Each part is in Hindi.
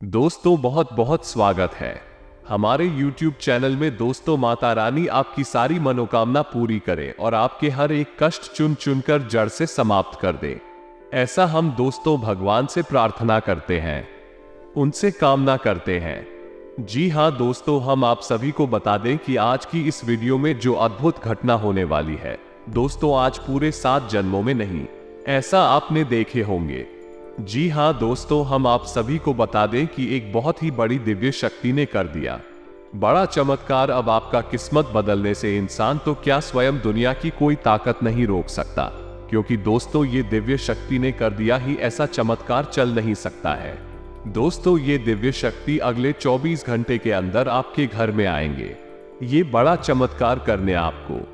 दोस्तों बहुत बहुत स्वागत है हमारे YouTube चैनल में। दोस्तों माता रानी आपकी सारी मनोकामना पूरी करे और आपके हर एक कष्ट चुन चुनकर जड़ से समाप्त कर दे। ऐसा हम दोस्तों भगवान से प्रार्थना करते हैं, उनसे कामना करते हैं। जी हाँ दोस्तों, हम आप सभी को बता दें कि आज की इस वीडियो में जो अद्भुत घटना होने वाली है दोस्तों, आज पूरे 7 जन्मों में नहीं ऐसा आपने देखे होंगे। जी हाँ दोस्तों, हम आप सभी को बता दें कि एक बहुत ही बड़ी दिव्य शक्ति ने कर दिया बड़ा चमत्कार। अब आपका किस्मत बदलने से इंसान तो क्या स्वयं दुनिया की कोई ताकत नहीं रोक सकता, क्योंकि दोस्तों ये दिव्य शक्ति ने कर दिया ही ऐसा चमत्कार चल नहीं सकता है। दोस्तों ये दिव्य शक्ति अगले 24 घंटे के अंदर आपके घर में आएंगे ये बड़ा चमत्कार करने आपको।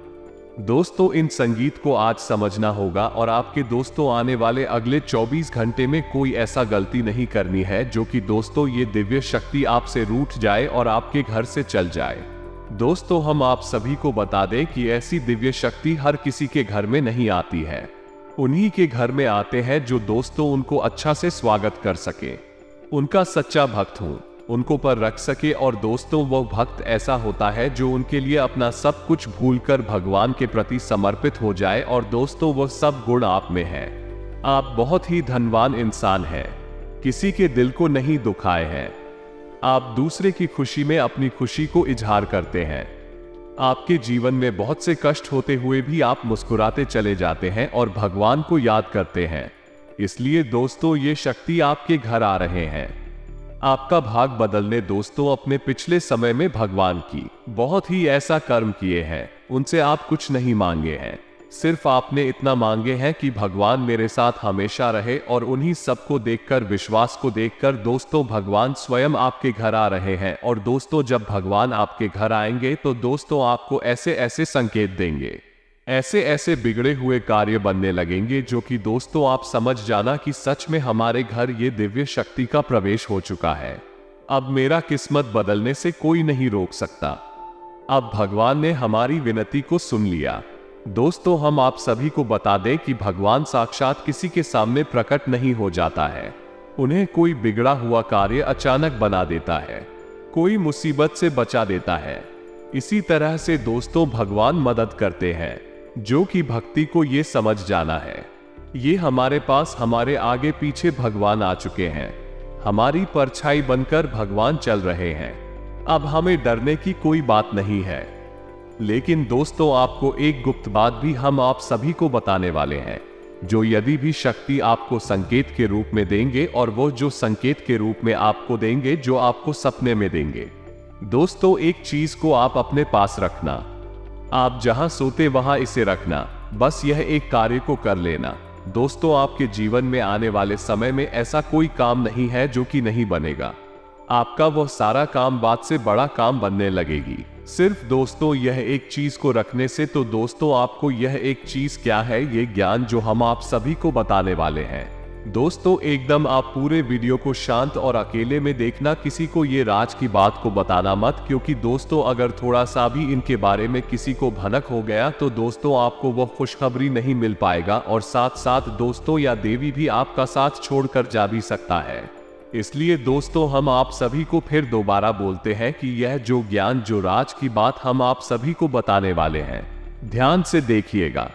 दोस्तों इन संगीत को आज समझना होगा और आपके दोस्तों आने वाले अगले 24 घंटे में कोई ऐसा गलती नहीं करनी है जो कि दोस्तों ये दिव्य शक्ति आपसे रूठ जाए और आपके घर से चल जाए। दोस्तों हम आप सभी को बता दें कि ऐसी दिव्य शक्ति हर किसी के घर में नहीं आती है, उन्हीं के घर में आते हैं जो दोस्तों उनको अच्छा से स्वागत कर सके, उनका सच्चा भक्त हूं, उनको पर रख सके। और दोस्तों वो भक्त ऐसा होता है जो उनके लिए अपना सब कुछ भूलकर भगवान के प्रति समर्पित हो जाए। और दोस्तों वो सब गुण आप में है। आप बहुत ही धनवान इंसान हैं, किसी के दिल को नहीं दुखाए हैं। आप दूसरे की खुशी में अपनी खुशी को इजहार करते हैं। आपके जीवन में बहुत से कष्ट होते हुए भी आप मुस्कुराते चले जाते हैं और भगवान को याद करते हैं। इसलिए दोस्तों ये शक्ति आपके घर आ रहे हैं आपका भाग बदलने। दोस्तों अपने पिछले समय में भगवान की बहुत ही ऐसा कर्म किए हैं, उनसे आप कुछ नहीं मांगे हैं, सिर्फ आपने इतना मांगे हैं कि भगवान मेरे साथ हमेशा रहे। और उन्हीं सबको देखकर, विश्वास को देखकर दोस्तों भगवान स्वयं आपके घर आ रहे हैं। और दोस्तों जब भगवान आपके घर आएंगे तो दोस्तों आपको ऐसे ऐसे संकेत देंगे, ऐसे ऐसे बिगड़े हुए कार्य बनने लगेंगे जो कि दोस्तों आप समझ जाना कि सच में हमारे घर ये दिव्य शक्ति का प्रवेश हो चुका है। अब मेरा किस्मत बदलने से कोई नहीं रोक सकता। अब भगवान ने हमारी विनती को सुन लिया। दोस्तों हम आप सभी को बता दें कि भगवान साक्षात किसी के सामने प्रकट नहीं हो जाता है, उन्हें कोई बिगड़ा हुआ कार्य अचानक बना देता है, कोई मुसीबत से बचा देता है। इसी तरह से दोस्तों भगवान मदद करते हैं जो कि भक्ति को ये समझ जाना है। ये हमारे पास, हमारे आगे पीछे भगवान आ चुके हैं, हमारी परछाई बनकर भगवान चल रहे हैं। अब हमें डरने की कोई बात नहीं है। लेकिन दोस्तों आपको एक गुप्त बात भी हम आप सभी को बताने वाले हैं, जो यदि भी शक्ति आपको संकेत के रूप में देंगे, और वो जो संकेत के रूप में आपको देंगे, जो आपको सपने में देंगे। दोस्तों एक चीज को आप अपने पास रखना, आप जहां सोते वहां इसे रखना, बस यह एक कार्य को कर लेना। दोस्तों आपके जीवन में आने वाले समय में ऐसा कोई काम नहीं है जो कि नहीं बनेगा। आपका वह सारा काम बात से बड़ा काम बनने लगेगी, सिर्फ दोस्तों यह एक चीज को रखने से। तो दोस्तों आपको यह एक चीज क्या है, ये ज्ञान जो हम आप सभी को बताने वाले हैं। दोस्तों एकदम आप पूरे वीडियो को शांत और अकेले में देखना, किसी को ये राज की बात को बताना मत, क्योंकि दोस्तों अगर थोड़ा सा भी इनके बारे में किसी को भनक हो गया तो दोस्तों आपको वह खुशखबरी नहीं मिल पाएगा, और साथ साथ दोस्तों या देवी भी आपका साथ छोड़कर जा भी सकता है। इसलिए दोस्तों हम आप सभी को फिर दोबारा बोलते हैं कि यह जो ज्ञान, जो राज की बात हम आप सभी को बताने वाले हैं, ध्यान से देखिएगा,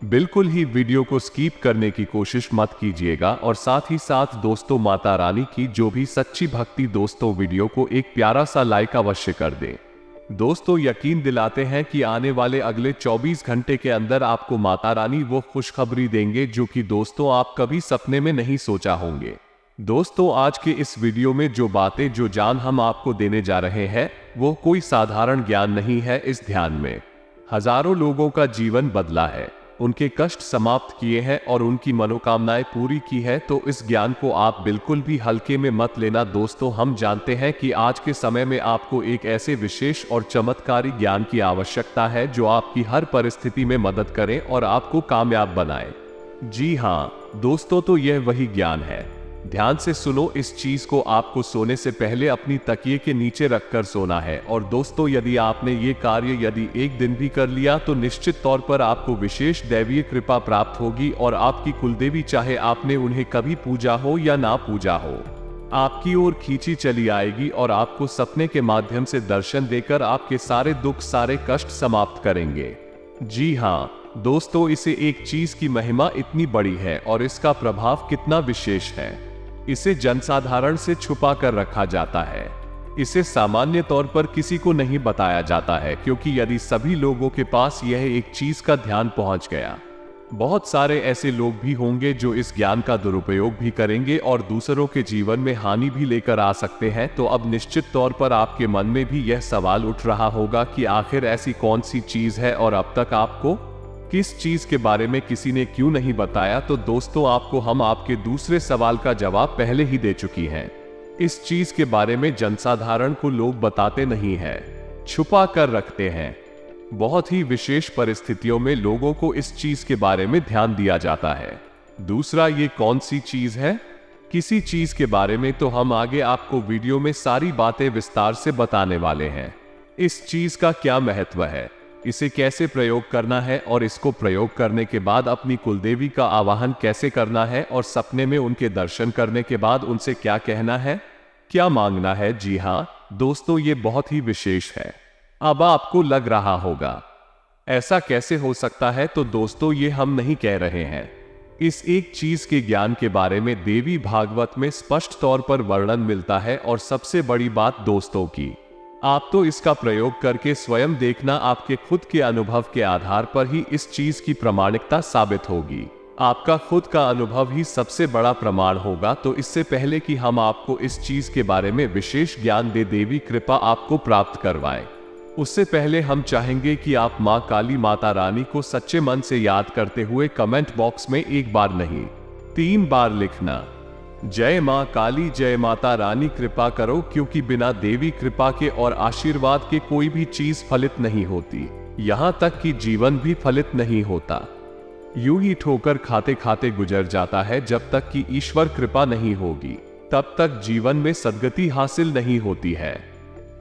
बिल्कुल ही वीडियो को स्किप करने की कोशिश मत कीजिएगा। और साथ ही साथ दोस्तों माता रानी की जो भी सच्ची भक्ति दोस्तों वीडियो को एक प्यारा सा लाइक अवश्य कर दें। दोस्तों यकीन दिलाते हैं कि आने वाले अगले 24 घंटे के अंदर आपको माता रानी वो खुशखबरी देंगे जो कि दोस्तों आप कभी सपने में नहीं सोचा होंगे। दोस्तों आज के इस वीडियो में जो बातें, जो ज्ञान हम आपको देने जा रहे हैं वो कोई साधारण ज्ञान नहीं है। इस ध्यान में हजारों लोगों का जीवन बदला है, उनके कष्ट समाप्त किए हैं और उनकी मनोकामनाएं पूरी की है। तो इस ज्ञान को आप बिल्कुल भी हल्के में मत लेना। दोस्तों हम जानते हैं कि आज के समय में आपको एक ऐसे विशेष और चमत्कारी ज्ञान की आवश्यकता है जो आपकी हर परिस्थिति में मदद करे और आपको कामयाब बनाए। जी हाँ दोस्तों, तो यह वही ज्ञान है। ध्यान से सुनो, इस चीज को आपको सोने से पहले अपनी तकिए के नीचे रखकर सोना है। और दोस्तों यदि आपने ये कार्य यदि एक दिन भी कर लिया तो निश्चित तौर पर आपको विशेष दैवीय कृपा प्राप्त होगी, और आपकी कुलदेवी, चाहे आपने उन्हें कभी पूजा हो या ना पूजा हो, आपकी ओर खींची चली आएगी और आपको सपने के माध्यम से दर्शन देकर आपके सारे दुख, सारे कष्ट समाप्त करेंगे। जी हाँ दोस्तों, इसे एक चीज की महिमा इतनी बड़ी है और इसका प्रभाव कितना विशेष है। इसे जनसाधारण से छुपा कर रखा जाता है। इसे सामान्य तौर पर किसी को नहीं बताया जाता है, क्योंकि यदि सभी लोगों के पास यह एक चीज का ध्यान पहुंच गया, बहुत सारे ऐसे लोग भी होंगे जो इस ज्ञान का दुरुपयोग भी करेंगे और दूसरों के जीवन में हानि भी लेकर आ सकते हैं। तो अब निश्चित तौर पर आपके मन में भी यह सवाल उठ रहा होगा कि आखिर ऐसी कौन सी चीज है और अब तक आपको किस चीज के बारे में किसी ने क्यों नहीं बताया। तो दोस्तों, आपको हम आपके दूसरे सवाल का जवाब पहले ही दे चुकी हैं। इस चीज के बारे में जनसाधारण को लोग बताते नहीं हैं, छुपा कर रखते हैं। बहुत ही विशेष परिस्थितियों में लोगों को इस चीज के बारे में ध्यान दिया जाता है। दूसरा, ये कौन सी चीज है? किसी चीज के बारे में तो हम आगे आपको वीडियो में सारी बातें विस्तार से बताने वाले हैं। इस चीज का क्या महत्व है, इसे कैसे प्रयोग करना है और इसको प्रयोग करने के बाद अपनी कुलदेवी का आवाहन कैसे करना है और सपने में उनके दर्शन करने के बाद उनसे क्या कहना है, क्या मांगना है। जी हाँ दोस्तों, ये बहुत ही विशेष है। अब आपको लग रहा होगा ऐसा कैसे हो सकता है, तो दोस्तों ये हम नहीं कह रहे हैं। इस एक चीज के ज्ञान के बारे में देवी भागवत में स्पष्ट तौर पर वर्णन मिलता है। और सबसे बड़ी बात दोस्तों की, आप तो इसका प्रयोग करके स्वयं देखना, आपके खुद के अनुभव के आधार पर ही इस चीज की प्रामाणिकता साबित होगी। आपका खुद का अनुभव ही सबसे बड़ा प्रमाण होगा। तो इससे पहले कि हम आपको इस चीज के बारे में विशेष ज्ञान दे, देवी कृपा आपको प्राप्त करवाएं, उससे पहले हम चाहेंगे कि आप मां काली माता रानी को सच्चे मन से याद करते हुए कमेंट बॉक्स में एक बार नहीं 3 बार लिखना, जय मां काली, जय माता रानी कृपा करो, क्योंकि बिना देवी कृपा के और आशीर्वाद के कोई भी चीज फलित नहीं होती। यहां तक कि जीवन भी फलित नहीं होता, यूं ही ठोकर खाते खाते गुजर जाता है। जब तक कि ईश्वर कृपा नहीं होगी तब तक जीवन में सद्गति हासिल नहीं होती है।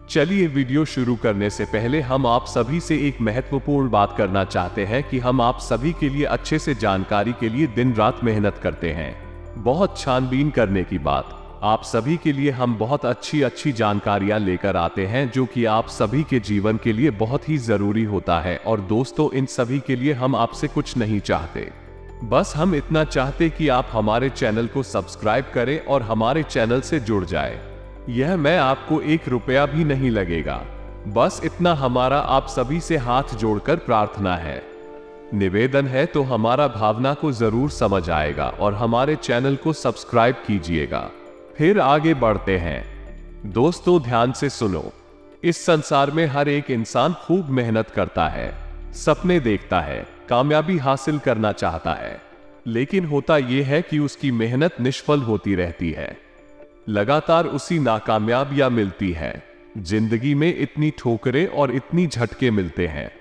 चलिए वीडियो शुरू करने से पहले हम आप सभी से एक महत्वपूर्ण बात करना चाहते हैं कि हम आप सभी के लिए अच्छे से जानकारी के लिए दिन रात मेहनत करते हैं। बहुत छानबीन करने की बात, आप सभी के लिए हम बहुत अच्छी जानकारियां लेकर आते हैं, जो कि आप सभी के जीवन के लिए बहुत ही जरूरी होता है। और दोस्तों, इन सभी के लिए हम आपसे कुछ नहीं चाहते, बस हम इतना चाहते कि आप हमारे चैनल को सब्सक्राइब करें और हमारे चैनल से जुड़ जाए। यह मैं आपको 1 रुपया भी नहीं लगेगा, बस इतना हमारा आप सभी से हाथ जोड़कर प्रार्थना है, निवेदन है। तो हमारा भावना को जरूर समझ आएगा और हमारे चैनल को सब्सक्राइब कीजिएगा। फिर आगे बढ़ते हैं। दोस्तों ध्यान से सुनो, इस संसार में हर एक इंसान खूब मेहनत करता है, सपने देखता है, कामयाबी हासिल करना चाहता है, लेकिन होता यह है कि उसकी मेहनत निष्फल होती रहती है। लगातार उसी नाकामयाबियां मिलती है। जिंदगी में इतनी ठोकरें और इतनी झटके मिलते हैं,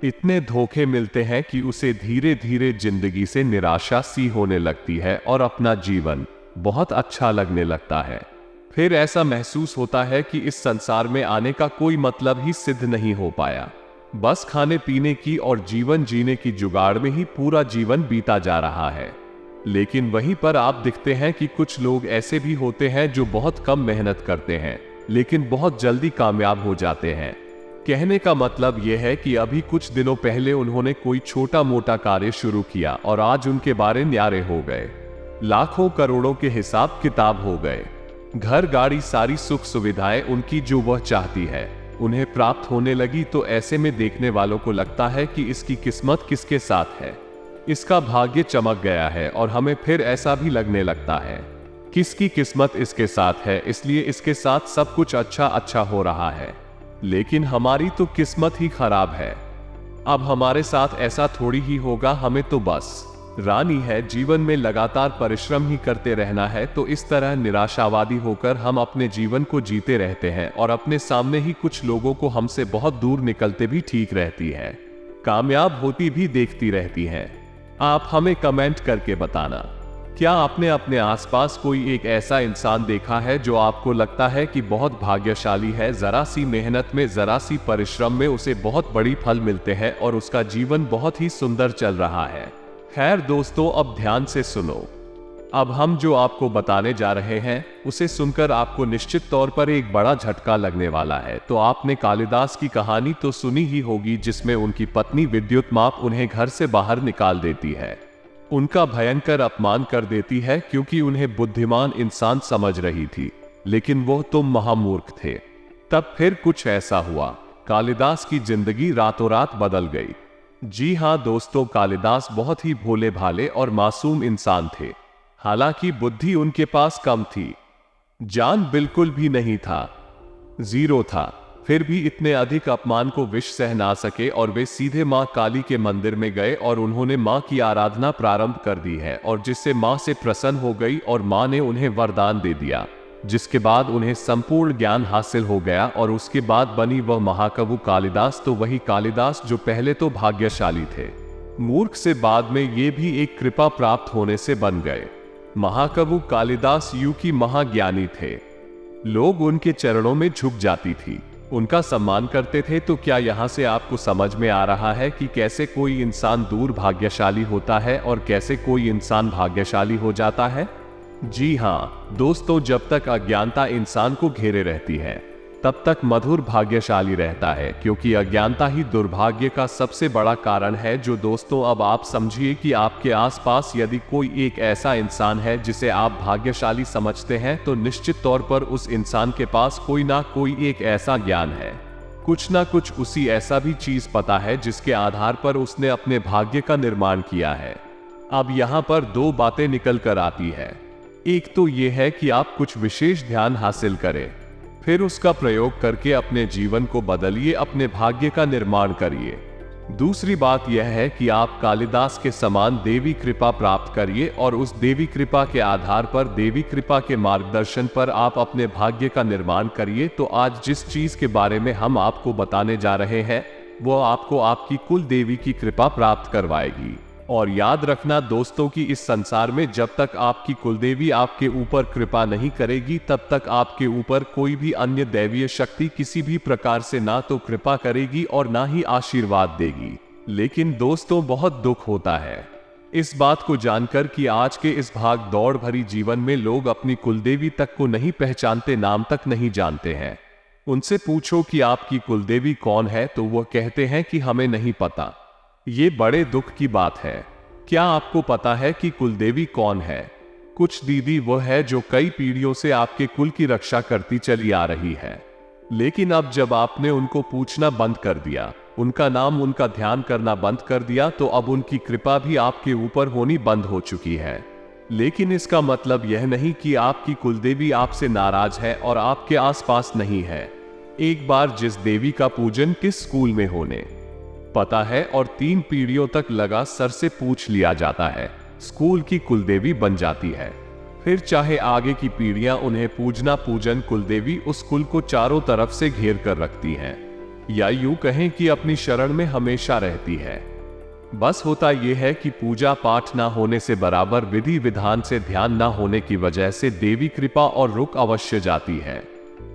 इतने धोखे मिलते हैं कि उसे धीरे धीरे जिंदगी से निराशा सी होने लगती है और अपना जीवन बहुत अच्छा लगने लगता है। फिर ऐसा महसूस होता है कि इस संसार में आने का कोई मतलब ही सिद्ध नहीं हो पाया, बस खाने पीने की और जीवन जीने की जुगाड़ में ही पूरा जीवन बीता जा रहा है। लेकिन वहीं पर आप दिखते हैं कि कुछ लोग ऐसे भी होते हैं जो बहुत कम मेहनत करते हैं लेकिन बहुत जल्दी कामयाब हो जाते हैं। कहने का मतलब यह है कि अभी कुछ दिनों पहले उन्होंने कोई छोटा मोटा कार्य शुरू किया और आज उनके बारे न्यारे हो गए, लाखों करोड़ों के हिसाब किताब हो गए, घर गाड़ी सारी सुख सुविधाएं उनकी जो वह चाहती है उन्हें प्राप्त होने लगी। तो ऐसे में देखने वालों को लगता है कि इसकी किस्मत किसके साथ है, इसका भाग्य चमक गया है। और हमें फिर ऐसा भी लगने लगता है किसकी किस्मत इसके साथ है, इसलिए इसके साथ सब कुछ अच्छा हो रहा है। लेकिन हमारी तो किस्मत ही खराब है। अब हमारे साथ ऐसा थोड़ी ही होगा, हमें तो बस रानी है, जीवन में लगातार परिश्रम ही करते रहना है। तो इस तरह निराशावादी होकर हम अपने जीवन को जीते रहते हैं और अपने सामने ही कुछ लोगों को हमसे बहुत दूर निकलते भी ठीक रहती है, कामयाब होती भी देखती रहती हैं। आप हमें कमेंट करके बताना, क्या आपने अपने आसपास कोई एक ऐसा इंसान देखा है जो आपको लगता है कि बहुत भाग्यशाली है, जरा सी मेहनत में, जरा सी परिश्रम में उसे बहुत बड़ी फल मिलते हैं और उसका जीवन बहुत ही सुंदर चल रहा है। खैर दोस्तों, अब ध्यान से सुनो, अब हम जो आपको बताने जा रहे हैं उसे सुनकर आपको निश्चित तौर पर एक बड़ा झटका लगने वाला है। तो आपने कालिदास की कहानी तो सुनी ही होगी, जिसमें उनकी पत्नी विद्युत माप उन्हें घर से बाहर निकाल देती है, उनका भयंकर अपमान कर देती है क्योंकि उन्हें बुद्धिमान इंसान समझ रही थी, लेकिन वो तो महामूर्ख थे। तब फिर कुछ ऐसा हुआ, कालिदास की जिंदगी रातों रात बदल गई। जी हाँ दोस्तों, कालिदास बहुत ही भोले भाले और मासूम इंसान थे। हालांकि बुद्धि उनके पास कम थी, ज्ञान बिल्कुल भी नहीं था, जीरो था। फिर भी इतने अधिक अपमान को विष सह ना सके और वे सीधे मां काली के मंदिर में गए और उन्होंने मां की आराधना प्रारंभ कर दी है, और जिससे मां से प्रसन्न हो गई और मां ने उन्हें वरदान दे दिया, जिसके बाद उन्हें संपूर्ण ज्ञान हासिल हो गया और उसके बाद बनी वह महाकवि कालिदास। तो वही कालिदास जो पहले तो भाग्यशाली थे, मूर्ख से बाद में ये भी एक कृपा प्राप्त होने से बन गए। महाकवि कालिदास यू की महाज्ञानी थे, लोग उनके चरणों में झुक जाती थी, उनका सम्मान करते थे। तो क्या यहां से आपको समझ में आ रहा है कि कैसे कोई इंसान दूर भाग्यशाली होता है और कैसे कोई इंसान भाग्यशाली हो जाता है? जी हाँ दोस्तों, जब तक अज्ञानता इंसान को घेरे रहती है तब तक मधुर भाग्यशाली रहता है, क्योंकि अज्ञानता ही दुर्भाग्य का सबसे बड़ा कारण है। जो दोस्तों, अब आप समझिए कि आपके आसपास यदि कोई एक ऐसा इंसान है जिसे आप भाग्यशाली समझते हैं, तो निश्चित तौर पर उस इंसान के पास कोई ना कोई एक ऐसा ज्ञान है, कुछ ना कुछ उसी ऐसा भी चीज पता है जिसके आधार पर उसने अपने भाग्य का निर्माण किया है। अब यहाँ पर दो बातें निकल कर आती है। एक तो यह है कि आप कुछ विशेष ध्यान हासिल करें, फिर उसका प्रयोग करके अपने जीवन को बदलिए, अपने भाग्य का निर्माण करिए। दूसरी बात यह है कि आप कालिदास के समान देवी कृपा प्राप्त करिए और उस देवी कृपा के आधार पर, देवी कृपा के मार्गदर्शन पर आप अपने भाग्य का निर्माण करिए। तो आज जिस चीज के बारे में हम आपको बताने जा रहे हैं वो आपको आपकी कुल देवी की कृपा प्राप्त करवाएगी। और याद रखना दोस्तों कि इस संसार में जब तक आपकी कुलदेवी आपके ऊपर कृपा नहीं करेगी, तब तक आपके ऊपर कोई भी अन्य दैवीय शक्ति किसी भी प्रकार से ना तो कृपा करेगी और ना ही आशीर्वाद देगी। लेकिन दोस्तों, बहुत दुख होता है इस बात को जानकर कि आज के इस भाग दौड़ भरी जीवन में लोग अपनी कुलदेवी तक को नहीं पहचानते, नाम तक नहीं जानते हैं। उनसे पूछो कि आपकी कुलदेवी कौन है तो वह कहते हैं कि हमें नहीं पता। ये बड़े दुख की बात है। क्या आपको पता है कि कुलदेवी कौन है? कुछ दीदी वह है जो कई पीढ़ियों से आपके कुल की रक्षा करती चली आ रही है, लेकिन अब जब आपने उनको पूछना बंद कर दिया, उनका नाम, उनका ध्यान करना बंद कर दिया, तो अब उनकी कृपा भी आपके ऊपर होनी बंद हो चुकी है। लेकिन इसका मतलब यह नहीं कि आपकी कुलदेवी आपसे नाराज है और आपके आसपास नहीं है। एक बार जिस देवी का पूजन किस स्कूल में होने पता है और 3 पीढ़ियों तक लगा सर से पूछ लिया जाता है, स्कूल की कुलदेवी बन जाती है। फिर चाहे आगे की पीढ़ियां उन्हें पूजना पूजन, कुलदेवी उस कुल को चारों तरफ से घेर कर रखती हैं, या यूं कहें कि अपनी शरण में हमेशा रहती है। बस होता यह है कि पूजा पाठ ना होने से, बराबर विधि विधान से ध्यान ना होने की वजह से देवी कृपा और रुक अवश्य जाती है।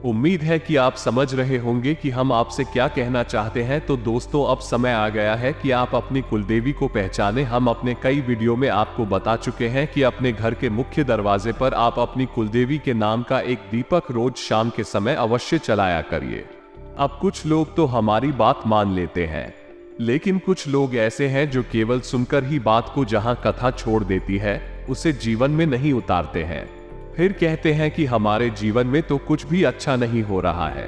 उम्मीद है कि आप समझ रहे होंगे कि हम आपसे क्या कहना चाहते हैं। तो दोस्तों, अब समय आ गया है कि आप अपनी कुलदेवी को पहचानें। हम अपने कई वीडियो में आपको बता चुके हैं कि अपने घर के मुख्य दरवाजे पर आप अपनी कुलदेवी के नाम का एक दीपक रोज शाम के समय अवश्य जलाया करिए। अब कुछ लोग तो हमारी बात मान लेते हैं, लेकिन कुछ लोग ऐसे हैं जो केवल सुनकर ही बात को, जहां कथा छोड़ देती है, उसे जीवन में नहीं उतारते हैं। फिर कहते हैं कि हमारे जीवन में तो कुछ भी अच्छा नहीं हो रहा है।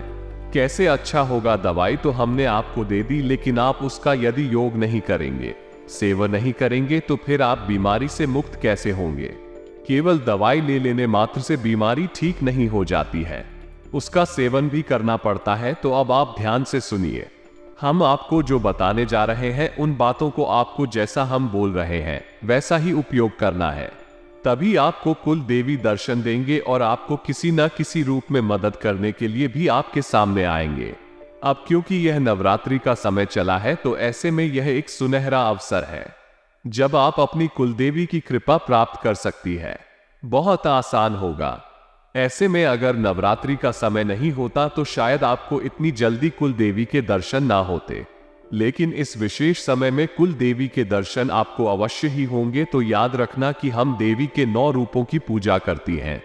कैसे अच्छा होगा? दवाई तो हमने आपको दे दी, लेकिन आप उसका यदि योग नहीं करेंगे, सेवन नहीं करेंगे, तो फिर आप बीमारी से मुक्त कैसे होंगे? केवल दवाई ले लेने मात्र से बीमारी ठीक नहीं हो जाती है, उसका सेवन भी करना पड़ता है। तो अब आप ध्यान से सुनिए, हम आपको जो बताने जा रहे हैं उन बातों को आपको जैसा हम बोल रहे हैं वैसा ही उपयोग करना है, तभी आपको कुल देवी दर्शन देंगे और आपको किसी न किसी रूप में मदद करने के लिए भी आपके सामने आएंगे। अब क्योंकि यह नवरात्रि का समय चला है, तो ऐसे में यह एक सुनहरा अवसर है जब आप अपनी कुलदेवी की कृपा प्राप्त कर सकती है। बहुत आसान होगा। ऐसे में अगर नवरात्रि का समय नहीं होता तो शायद आपको इतनी जल्दी कुल देवी के दर्शन ना होते। लेकिन इस विशेष समय में कुल देवी के दर्शन आपको अवश्य ही होंगे। तो याद रखना कि हम देवी के 9 रूपों की पूजा करती हैं,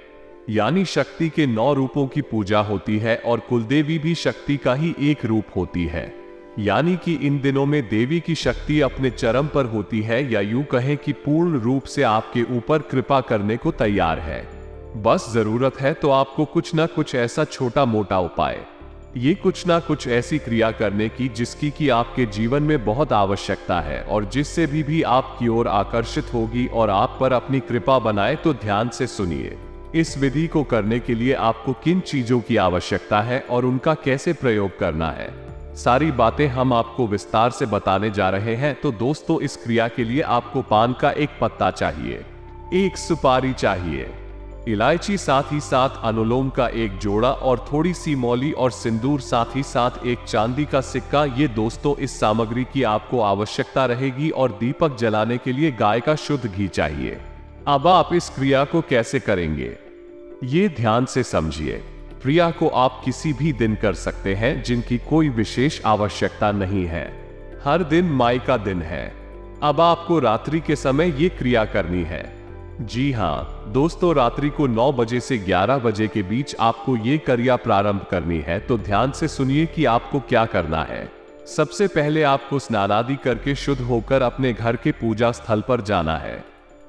यानी शक्ति के 9 रूपों की पूजा होती है और कुलदेवी भी शक्ति का ही एक रूप होती है। यानी कि इन दिनों में देवी की शक्ति अपने चरम पर होती है, या यूं कहें कि पूर्ण रूप से आपके ऊपर कृपा करने को तैयार है। बस जरूरत है तो आपको कुछ ना कुछ ऐसा छोटा मोटा उपाय, ये कुछ ना कुछ ऐसी क्रिया करने की जिसकी कि आपके जीवन में बहुत आवश्यकता है और जिससे भी आपकी ओर आकर्षित होगी और आप पर अपनी कृपा बनाए। तो ध्यान से सुनिए, इस विधि को करने के लिए आपको किन चीजों की आवश्यकता है और उनका कैसे प्रयोग करना है, सारी बातें हम आपको विस्तार से बताने जा रहे हैं। तो दोस्तों, इस क्रिया के लिए आपको पान का एक पत्ता चाहिए, एक सुपारी चाहिए, इलायची, साथ ही साथ अनुलोम का एक जोड़ा और थोड़ी सी मौली और सिंदूर, साथ ही साथ एक चांदी का सिक्का। ये दोस्तों इस सामग्री की आपको आवश्यकता रहेगी। और दीपक जलाने के लिए गाय का शुद्ध घी चाहिए। अब आप इस क्रिया को कैसे करेंगे, ये ध्यान से समझिए। क्रिया को आप किसी भी दिन कर सकते हैं जिनकी कोई विशेष आवश्यकता नहीं है। हर दिन माई का दिन है। अब आपको रात्रि के समय ये क्रिया करनी है। जी हाँ दोस्तों, रात्रि को 9 बजे से 11 बजे के बीच आपको ये क्रिया प्रारंभ करनी है। तो ध्यान से सुनिए कि आपको क्या करना है। सबसे पहले आपको स्नान आदि करके शुद्ध होकर अपने घर के पूजा स्थल पर जाना है।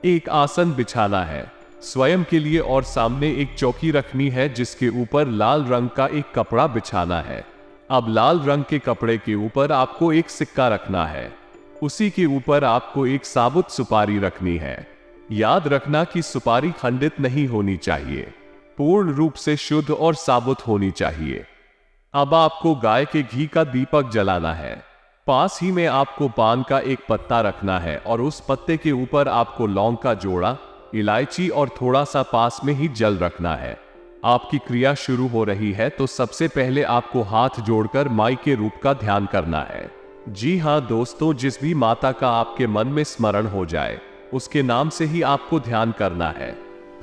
एक आसन बिछाना है स्वयं के लिए और सामने एक चौकी रखनी है जिसके ऊपर लाल रंग का एक कपड़ा बिछाना है। अब लाल रंग के कपड़े के ऊपर आपको एक सिक्का रखना है। उसी के ऊपर आपको एक साबुत सुपारी रखनी है। याद रखना कि सुपारी खंडित नहीं होनी चाहिए, पूर्ण रूप से शुद्ध और साबुत होनी चाहिए। अब आपको गाय के घी का दीपक जलाना है। पास ही में आपको पान का एक पत्ता रखना है और उस पत्ते के ऊपर आपको लौंग का जोड़ा, इलायची और थोड़ा सा पास में ही जल रखना है। आपकी क्रिया शुरू हो रही है तो सबसे पहले आपको हाथ जोड़कर माई के रूप का ध्यान करना है। जी हाँ दोस्तों, जिस भी माता का आपके मन में स्मरण हो जाए उसके नाम से ही आपको ध्यान करना है।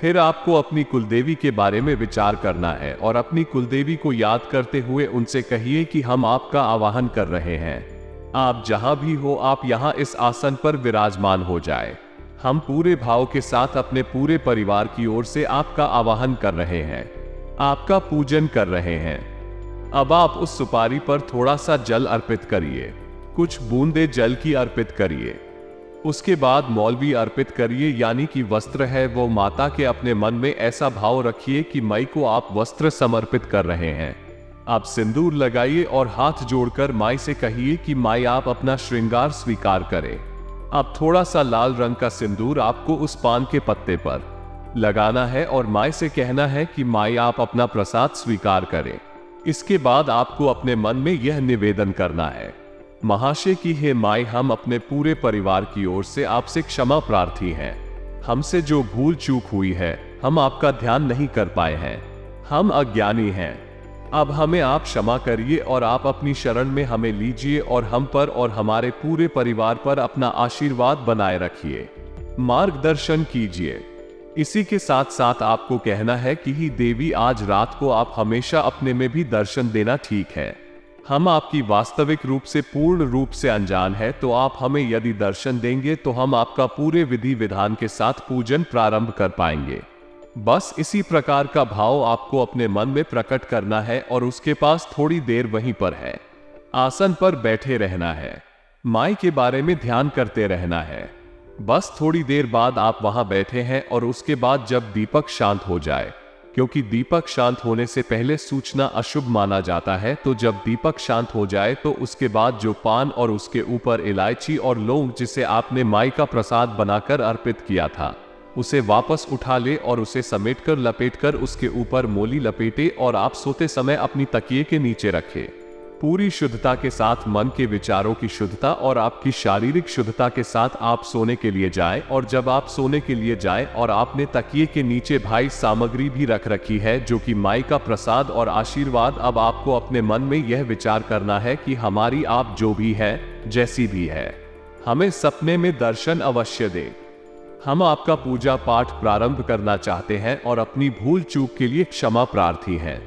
फिर आपको अपनी कुलदेवी के बारे में विचार करना है और अपनी कुलदेवी को याद करते हुए उनसे कहिए कि हम आपका आवाहन कर रहे हैं। आप जहां भी हो, आप यहां इस आसन पर विराजमान हो जाए। हम पूरे भाव के साथ अपने पूरे परिवार की ओर से आपका आवाहन कर रहे हैं, आपका पूजन कर रहे हैं। अब आप उस सुपारी पर थोड़ा सा जल अर्पित करिए, कुछ बूंदे जल की अर्पित करिए। उसके बाद मौलवी अर्पित करिए, यानी कि वस्त्र है वो माता के। अपने मन में ऐसा भाव रखिए कि माई को आप वस्त्र समर्पित कर रहे हैं। आप सिंदूर लगाइए और हाथ जोड़कर माई से कहिए कि माई आप अपना श्रृंगार स्वीकार करें। अब थोड़ा सा लाल रंग का सिंदूर आपको उस पान के पत्ते पर लगाना है और माई से कहना है कि माई आप अपना प्रसाद स्वीकार करें। इसके बाद आपको अपने मन में यह निवेदन करना है, महाशय की हे माई, हम अपने पूरे परिवार की ओर से आपसे क्षमा प्रार्थी हैं। हमसे जो भूल चूक हुई है, हम आपका ध्यान नहीं कर पाए हैं, हम अज्ञानी हैं। अब हमें आप क्षमा करिए और आप अपनी शरण में हमें लीजिए और हम पर और हमारे पूरे परिवार पर अपना आशीर्वाद बनाए रखिए, मार्गदर्शन कीजिए। इसी के साथ साथ आपको कहना है कि ही देवी, आज रात को आप हमेशा अपने में भी दर्शन देना। ठीक है, हम आपकी वास्तविक रूप से पूर्ण रूप से अनजान है, तो आप हमें यदि दर्शन देंगे तो हम आपका पूरे विधि विधान के साथ पूजन प्रारंभ कर पाएंगे। बस इसी प्रकार का भाव आपको अपने मन में प्रकट करना है और उसके पास थोड़ी देर वहीं पर है आसन पर बैठे रहना है, माई के बारे में ध्यान करते रहना है। बस थोड़ी देर बाद आप वहां बैठे हैं और उसके बाद जब दीपक शांत हो जाए, क्योंकि दीपक शांत होने से पहले सूचना अशुभ माना जाता है, तो जब दीपक शांत हो जाए तो उसके बाद जो पान और उसके ऊपर इलायची और लौंग जिसे आपने माई का प्रसाद बनाकर अर्पित किया था, उसे वापस उठा ले और उसे समेटकर लपेटकर उसके ऊपर मोली लपेटे और आप सोते समय अपनी तकिए के नीचे रखें। पूरी शुद्धता के साथ, मन के विचारों की शुद्धता और आपकी शारीरिक शुद्धता के साथ आप सोने के लिए जाएं। और जब आप सोने के लिए जाएं और आपने तकिए के नीचे भाई सामग्री भी रख रखी है जो कि माई का प्रसाद और आशीर्वाद, अब आपको अपने मन में यह विचार करना है कि हमारी आप जो भी है, जैसी भी है, हमें सपने में दर्शन अवश्य दे। हम आपका पूजा पाठ प्रारंभ करना चाहते हैं और अपनी भूल चूक के लिए क्षमा प्रार्थी हैं।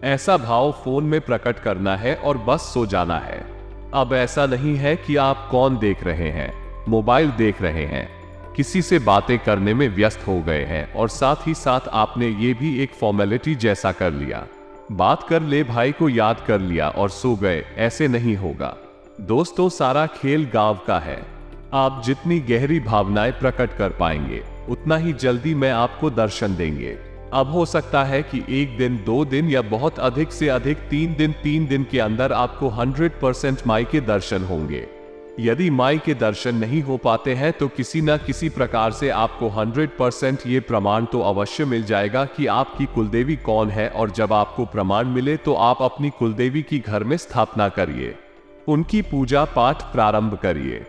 ऐसा भाव फोन में प्रकट करना है और बस सो जाना है। अब ऐसा नहीं है कि आप कौन देख रहे हैं, मोबाइल देख रहे हैं, किसी से बातें करने में व्यस्त हो गए हैं और साथ ही साथ आपने ये भी एक फॉर्मेलिटी जैसा कर लिया, बात कर ले भाई को याद कर लिया और सो गए। ऐसे नहीं होगा दोस्तों, सारा खेल गांव का है। आप जितनी गहरी भावनाएं प्रकट कर पाएंगे उतना ही जल्दी मैं आपको दर्शन देंगे। अब हो सकता है कि 1 दिन, 2 दिन या बहुत अधिक से अधिक 3 दिन के अंदर आपको 100% माई के दर्शन होंगे। यदि माई के दर्शन नहीं हो पाते हैं तो किसी न किसी प्रकार से आपको 100% ये प्रमाण तो अवश्य मिल जाएगा कि आपकी कुलदेवी कौन है। और जब आपको प्रमाण मिले तो आप अपनी कुलदेवी की घर में स्थापना करिए, उनकी पूजा पाठ प्रारंभ करिए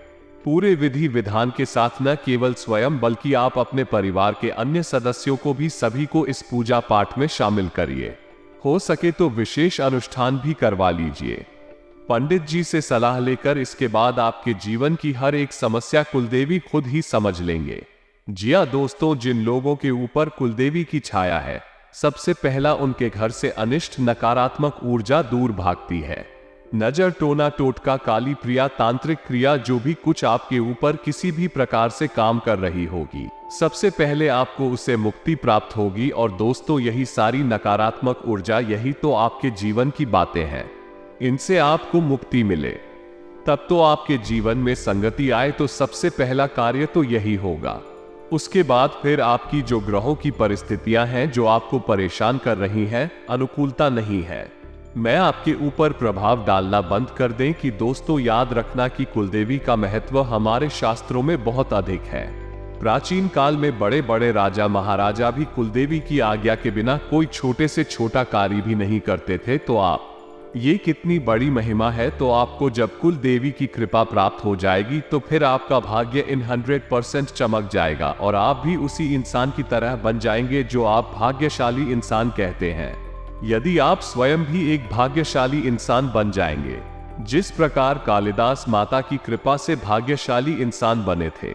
पूरे विधि विधान के साथ। न केवल स्वयं बल्कि आप अपने परिवार के अन्य सदस्यों को भी, सभी को इस पूजा पाठ में शामिल करिए। हो सके तो विशेष अनुष्ठान भी करवा लीजिए। पंडित जी से सलाह लेकर इसके बाद आपके जीवन की हर एक समस्या कुलदेवी खुद ही समझ लेंगे। जी हां दोस्तों, जिन लोगों के ऊपर कुलदेवी की छाया है, सबसे पहला उनके घर से अनिष्ट नकारात्मक ऊर्जा दूर भागती है। नजर, टोना टोटका, काली प्रिया, तांत्रिक क्रिया, जो भी कुछ आपके ऊपर किसी भी प्रकार से काम कर रही होगी, सबसे पहले आपको उससे मुक्ति प्राप्त होगी। और दोस्तों, यही सारी नकारात्मक ऊर्जा, यही तो आपके जीवन की बातें हैं। इनसे आपको मुक्ति मिले, तब तो आपके जीवन में संगति आए। तो सबसे पहला कार्य तो यही होगा। उसके बाद फिर आपकी जो ग्रहों की परिस्थितियां हैं जो आपको परेशान कर रही हैं, अनुकूलता नहीं है, मैं आपके ऊपर प्रभाव डालना बंद कर दें। कि दोस्तों याद रखना कि कुलदेवी का महत्व हमारे शास्त्रों में बहुत अधिक है। प्राचीन काल में बड़े बड़े राजा महाराजा भी कुलदेवी की आज्ञा के बिना कोई छोटे से छोटा कार्य भी नहीं करते थे। तो आप, ये कितनी बड़ी महिमा है। तो आपको जब कुल देवी की कृपा प्राप्त हो जाएगी तो फिर आपका भाग्य इन 100% चमक जाएगा और आप भी उसी इंसान की तरह बन जाएंगे जो आप भाग्यशाली इंसान कहते हैं। यदि आप स्वयं भी एक भाग्यशाली इंसान बन जाएंगे, जिस प्रकार कालिदास माता की कृपा से भाग्यशाली इंसान बने थे।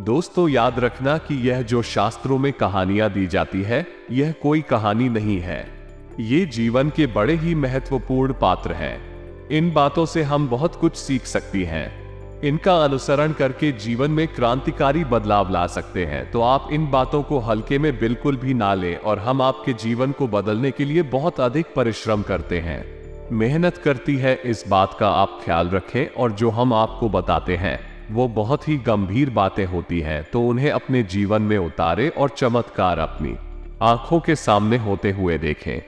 दोस्तों याद रखना कि यह जो शास्त्रों में कहानियां दी जाती है, यह कोई कहानी नहीं है, ये जीवन के बड़े ही महत्वपूर्ण पात्र हैं। इन बातों से हम बहुत कुछ सीख सकती हैं। इनका अनुसरण करके जीवन में क्रांतिकारी बदलाव ला सकते हैं। तो आप इन बातों को हल्के में बिल्कुल भी ना लें और हम आपके जीवन को बदलने के लिए बहुत अधिक परिश्रम करते हैं, मेहनत करती है। इस बात का आप ख्याल रखें और जो हम आपको बताते हैं वो बहुत ही गंभीर बातें होती हैं, तो उन्हें अपने जीवन में उतारें और चमत्कार अपनी आंखों के सामने होते हुए देखें।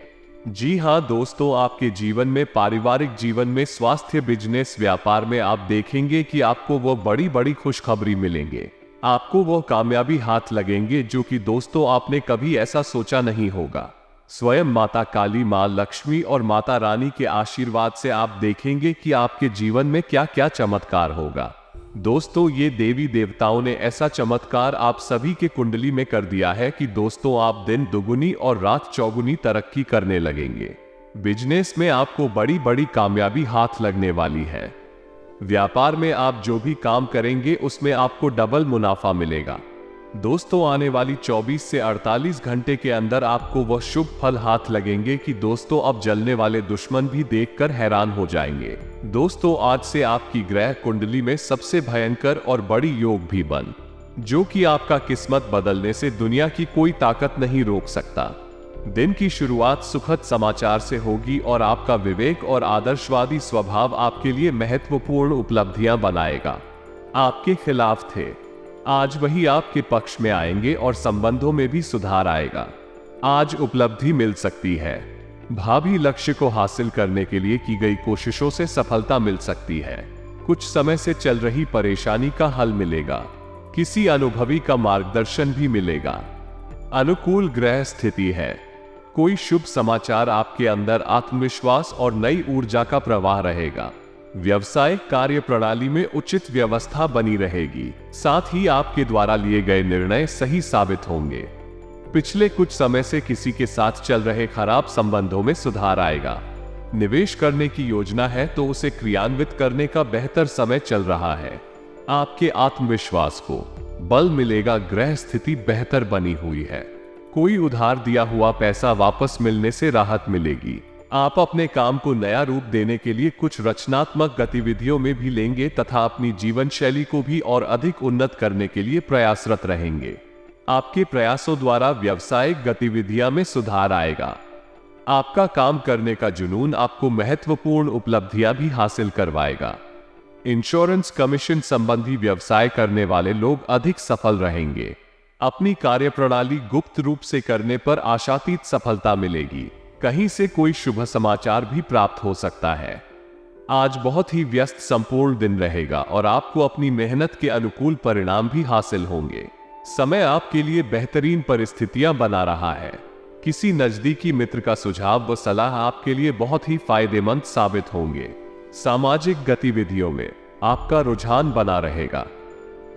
जी हाँ दोस्तों, आपके जीवन में, पारिवारिक जीवन में, स्वास्थ्य, बिजनेस, व्यापार में आप देखेंगे कि आपको वो बड़ी बड़ी खुशखबरी मिलेंगे, आपको वो कामयाबी हाथ लगेंगे जो कि दोस्तों आपने कभी ऐसा सोचा नहीं होगा। स्वयं माता काली, माँ लक्ष्मी और माता रानी के आशीर्वाद से आप देखेंगे कि आपके जीवन में क्या क्या चमत्कार होगा। दोस्तों ये देवी देवताओं ने ऐसा चमत्कार आप सभी के कुंडली में कर दिया है कि दोस्तों आप दिन दुगुनी और रात चौगुनी तरक्की करने लगेंगे। बिजनेस में आपको बड़ी बड़ी कामयाबी हाथ लगने वाली है। व्यापार में आप जो भी काम करेंगे उसमें आपको डबल मुनाफा मिलेगा। दोस्तों आने वाली 24 से 48 घंटे के अंदर आपको वह शुभ फल हाथ लगेंगे कि दोस्तों अब जलने वाले दुश्मन भी देखकर हैरान हो जाएंगे। दोस्तों आज से आपकी ग्रह कुंडली में सबसे भयंकर और बड़ी योग भी बन, जो कि आपका किस्मत बदलने से दुनिया की कोई ताकत नहीं रोक सकता। दिन की शुरुआत सुखद समाचार से होगी और आपका विवेक और आदर्शवादी स्वभाव आपके लिए महत्वपूर्ण उपलब्धियां बनाएगा। आपके खिलाफ थे, आज वही आपके पक्ष में आएंगे और संबंधों में भी सुधार आएगा। आज उपलब्धि मिल सकती है। भावी लक्ष्य को हासिल करने के लिए की गई कोशिशों से सफलता मिल सकती है। कुछ समय से चल रही परेशानी का हल मिलेगा। किसी अनुभवी का मार्गदर्शन भी मिलेगा। अनुकूल ग्रह स्थिति है। कोई शुभ समाचार, आपके अंदर आत्मविश्वास और नई ऊर्जा का प्रवाह रहेगा। व्यवसायिक कार्य प्रणाली में उचित व्यवस्था बनी रहेगी। साथ ही आपके द्वारा लिए गए निर्णय सही साबित होंगे। पिछले कुछ समय से किसी के साथ चल रहे खराब संबंधों में सुधार आएगा। निवेश करने की योजना है तो उसे क्रियान्वित करने का बेहतर समय चल रहा है। आपके आत्मविश्वास को बल मिलेगा। ग्रह स्थिति बेहतर बनी हुई है। कोई उधार दिया हुआ पैसा वापस मिलने से राहत मिलेगी। आप अपने काम को नया रूप देने के लिए कुछ रचनात्मक गतिविधियों में भी लेंगे तथा अपनी जीवन शैली को भी और अधिक उन्नत करने के लिए प्रयासरत रहेंगे। आपके प्रयासों द्वारा व्यावसायिक गतिविधियां में सुधार आएगा। आपका काम करने का जुनून आपको महत्वपूर्ण उपलब्धियां भी हासिल करवाएगा। इंश्योरेंस कमीशन संबंधी व्यवसाय करने वाले लोग अधिक सफल रहेंगे। अपनी कार्यप्रणाली गुप्त रूप से करने पर आशातीत सफलता मिलेगी। कहीं से कोई शुभ समाचार भी प्राप्त हो सकता है। आज बहुत ही व्यस्त संपूर्ण दिन रहेगा और आपको अपनी मेहनत के अनुकूल परिणाम भी हासिल होंगे। समय आपके लिए बेहतरीन परिस्थितियां बना रहा है। किसी नजदीकी मित्र का सुझाव व सलाह आपके लिए बहुत ही फायदेमंद साबित होंगे। सामाजिक गतिविधियों में आपका रुझान बना रहेगा।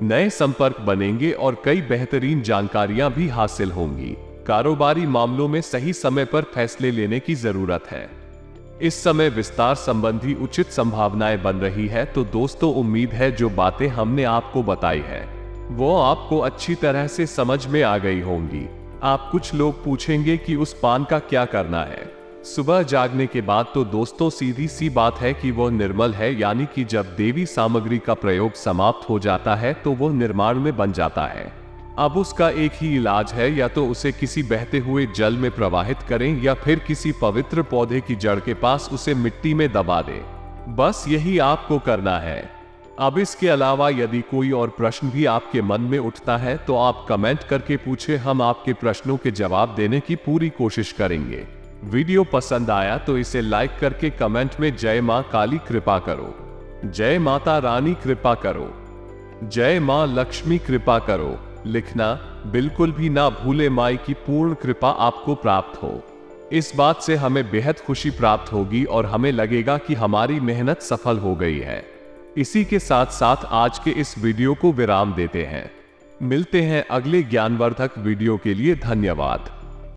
नए संपर्क बनेंगे और कई बेहतरीन जानकारियां भी हासिल होंगी। कारोबारी मामलों में सही समय पर फैसले लेने की जरूरत है। इस समय विस्तार संबंधी उचित संभावनाएं बन रही है। तो दोस्तों, उम्मीद है जो बातें हमने आपको बताई है वो आपको अच्छी तरह से समझ में आ गई होंगी। आप कुछ लोग पूछेंगे कि उस पान का क्या करना है। सुबह जागने के बाद तो दोस्तों सीधी सी बात है कि वो निर्मल है, यानी कि जब देवी सामग्री का प्रयोग समाप्त हो जाता है तो वो निर्माण में बन जाता है। अब उसका एक ही इलाज है, या तो उसे किसी बहते हुए जल में प्रवाहित करें या फिर किसी पवित्र पौधे की जड़ के पास उसे मिट्टी में दबा दें। बस यही आपको करना है। अब इसके अलावा यदि कोई और प्रश्न भी आपके मन में उठता है तो आप कमेंट करके पूछे। हम आपके प्रश्नों के जवाब देने की पूरी कोशिश करेंगे। वीडियो पसंद आया तो इसे लाइक करके कमेंट में जय मां काली कृपा करो, जय माता रानी कृपा करो, जय मां लक्ष्मी कृपा करो लिखना बिल्कुल भी ना भूले। माई की पूर्ण कृपा आपको प्राप्त हो। इस बात से हमें बेहद खुशी प्राप्त होगी और हमें लगेगा कि हमारी मेहनत सफल हो गई है। इसी के साथ साथ आज के इस वीडियो को विराम देते हैं। मिलते हैं अगले ज्ञानवर्धक वीडियो के लिए। धन्यवाद।